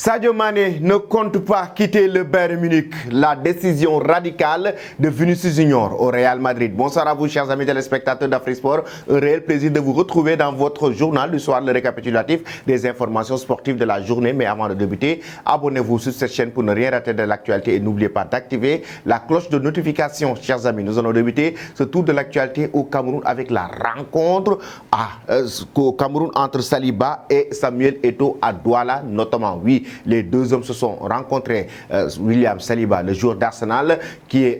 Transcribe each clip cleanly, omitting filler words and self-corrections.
Sadio Mané ne compte pas quitter le Bayern Munich. La décision radicale de Vinicius Junior au Real Madrid. Bonsoir à vous, chers amis téléspectateurs d'Afrique Sport. Un réel plaisir de vous retrouver dans votre journal du soir, le récapitulatif des informations sportives de la journée. Mais avant de débuter, abonnez-vous sur cette chaîne pour ne rien rater de l'actualité et n'oubliez pas d'activer la cloche de notification, chers amis. Nous allons débuter ce tour de l'actualité au Cameroun avec la rencontre au Cameroun entre Saliba et Samuel Eto'o à Douala, notamment. Oui, les deux hommes se sont rencontrés. William Saliba, le joueur d'Arsenal, qui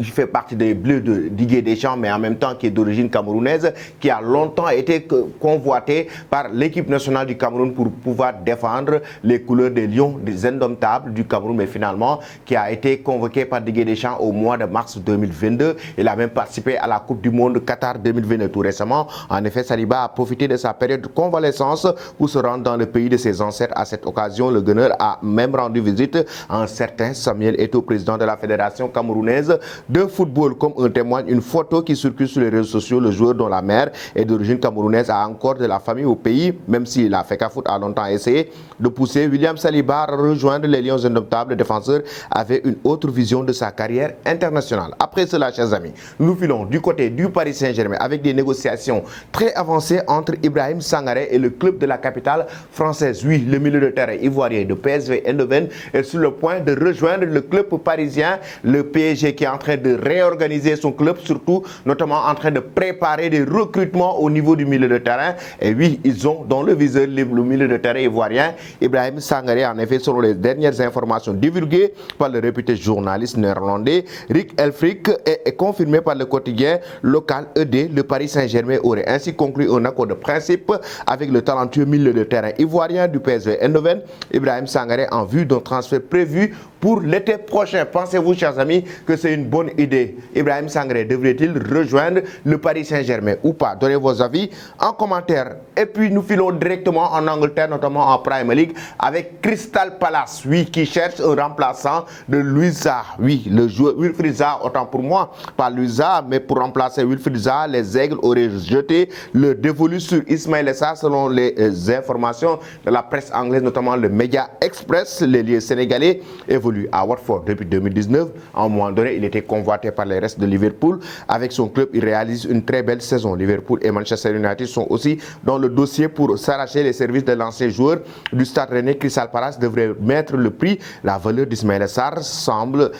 fait partie des Bleus de Didier Deschamps, mais en même temps qui est d'origine camerounaise, qui a longtemps été convoité par l'équipe nationale du Cameroun pour pouvoir défendre les couleurs des Lions, des Indomptables du Cameroun, mais finalement qui a été convoqué par Didier Deschamps au mois de mars 2022. Il a même participé à la Coupe du Monde Qatar 2022 tout récemment. En effet, Saliba a profité de sa période de convalescence pour se rendre dans le pays de ses ancêtres. À cette occasion, le Gunner a même rendu visite à un certain Samuel Eto'o, président de la Fédération camerounaise de football. Comme en témoigne une photo qui circule sur les réseaux sociaux, le joueur dont la mère est d'origine camerounaise a encore de la famille au pays, même si la FECAFOOT a longtemps essayé de pousser William Saliba à rejoindre les Lions Indomptables. Le défenseur avait une autre vision de sa carrière internationale. Après cela, chers amis, nous filons du côté du Paris Saint-Germain avec des négociations très avancées entre Ibrahim Sangaré et le club de la capitale française. Oui, le milieu de terrain ivoirien de PSV Eindhoven est sur le point de rejoindre le club parisien, le PSG, qui est en train de réorganiser son club, surtout notamment en train de préparer des recrutements au niveau du milieu de terrain. Et oui, ils ont dans le viseur le milieu de terrain ivoirien Ibrahim Sangaré. En effet, selon les dernières informations divulguées par le réputé journaliste néerlandais Rick Elfrich et confirmé par le quotidien local ED, le Paris Saint-Germain aurait ainsi conclu un accord de principe avec le talentueux milieu de terrain ivoirien du PSV Eindhoven, Ibrahim Sangaré, en vue d'un transfert prévu pour l'été prochain. Pensez-vous, chers amis, que c'est une bonne idée? Ibrahim Sangaré devrait-il rejoindre le Paris Saint-Germain ou pas? Donnez vos avis en commentaire. Et puis nous filons directement en Angleterre, notamment en Premier League, avec Crystal Palace, oui, qui cherche un remplaçant de Louis Zaha. Oui, le joueur Wilfried Zaha, autant pour moi, pas Louis Zaha, mais pour remplacer Wilfried Zaha, les Aigles auraient jeté le dévolu sur Ismaïla Sarr, selon les informations de la presse anglaise, notamment le Média Express. L'ailier sénégalais évolue à Watford depuis 2019. À un moment donné, il était convoité par les restes de Liverpool. Avec son club, il réalise une très belle saison. Liverpool et Manchester United sont aussi dans le dossier pour s'arracher les services de l'ancien joueur du Stade Rennais. Crystal Palace devrait mettre le prix. La valeur d'Ismaïla Sarr semble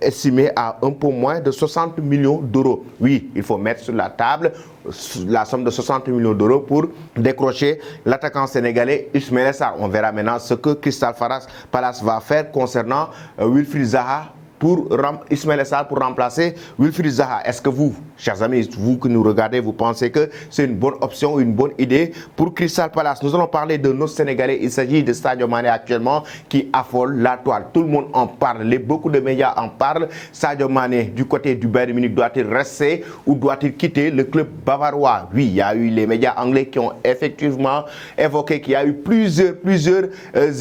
estimée à un peu moins de 60 millions d'euros. Oui, il faut mettre sur la table la somme de 60 millions d'euros pour décrocher l'attaquant sénégalais Ismaïla Sarr. On verra maintenant ce que Crystal Palace va faire concernant Wilfried Zaha pour Ismaïla Sarr pour remplacer Wilfried Zaha. Est-ce que vous, chers amis, vous que nous regardez, vous pensez que c'est une bonne option, une bonne idée pour Crystal Palace? Nous allons parler de nos Sénégalais. Il s'agit de Sadio Mané actuellement qui affole la toile. Tout le monde en parle, beaucoup de médias en parlent. Sadio Mané du côté du Bayern Munich doit-il rester ou doit-il quitter le club bavarois? Oui, il y a eu les médias anglais qui ont effectivement évoqué qu'il y a eu plusieurs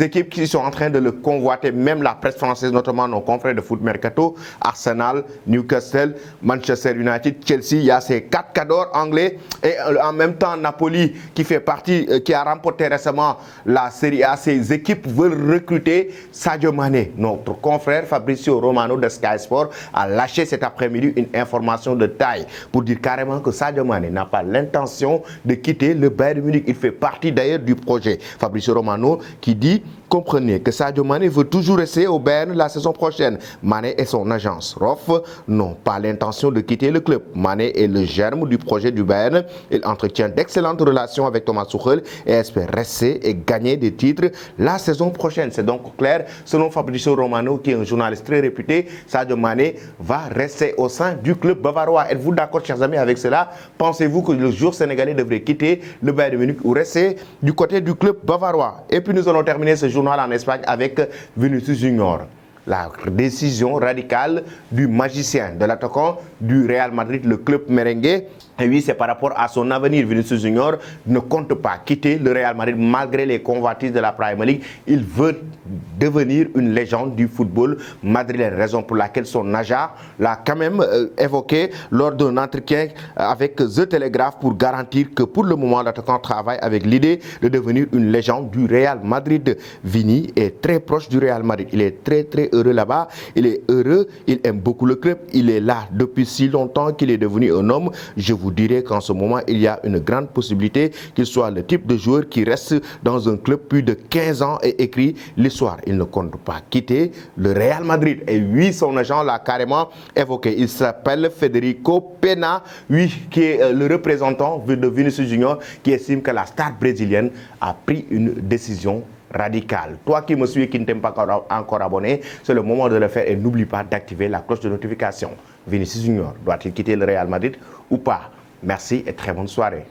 équipes qui sont en train de le convoiter. Même la presse française, notamment nos confrères de foot Mercato, Arsenal, Newcastle, Manchester United, Chelsea. Il y a ces 4 cadors anglais et en même temps Napoli qui fait partie, qui a remporté récemment la Serie A. Ces équipes veulent recruter Sadio Mané. Notre confrère Fabrizio Romano de Sky Sport a lâché cet après-midi une information de taille pour dire carrément que Sadio Mané n'a pas l'intention de quitter le Bayern Munich. Il fait partie d'ailleurs du projet. Fabrizio Romano qui dit: comprenez que Sadio Mané veut toujours rester au Bayern la saison prochaine. Mané et son agence ROF n'ont pas l'intention de quitter le club. Mané est le germe du projet du Bayern. Il entretient d'excellentes relations avec Thomas Tuchel et espère rester et gagner des titres la saison prochaine. C'est donc clair, selon Fabrizio Romano, qui est un journaliste très réputé, Sadio Mané va rester au sein du club bavarois. Êtes-vous d'accord, chers amis, avec cela? Pensez-vous que le joueur sénégalais devrait quitter le Bayern Munich ou rester du côté du club bavarois? Et puis nous allons terminer ce journal en Espagne avec Vinicius Junior. La décision radicale du magicien, de l'attaquant du Real Madrid, le club merengue, Et oui, c'est par rapport à son avenir. Vinicius Junior ne compte pas quitter le Real Madrid malgré les convoitises de la Premier League. Il veut devenir une légende du football madrilène, raison pour laquelle son agent l'a quand même évoqué lors d'un entretien avec The Telegraph pour garantir que pour le moment, l'attaquant travaille avec l'idée de devenir une légende du Real Madrid. Vini est très proche du Real Madrid. Il est très heureux là-bas. Il est heureux, il aime beaucoup le club. Il est là depuis si longtemps qu'il est devenu un homme. Je vous dirais qu'en ce moment, il y a une grande possibilité qu'il soit le type de joueur qui reste dans un club plus de 15 ans et écrit l'histoire. Il ne compte pas quitter le Real Madrid. Et oui, son agent l'a carrément évoqué. Il s'appelle Federico Pena, oui, qui est le représentant de Vinicius Junior, qui estime que la star brésilienne a pris une décision radicale. Toi qui me suis et qui ne t'es pas encore abonné, c'est le moment de le faire et n'oublie pas d'activer la cloche de notification. Vinicius Junior doit-il quitter le Real Madrid ou pas? Merci et très bonne soirée.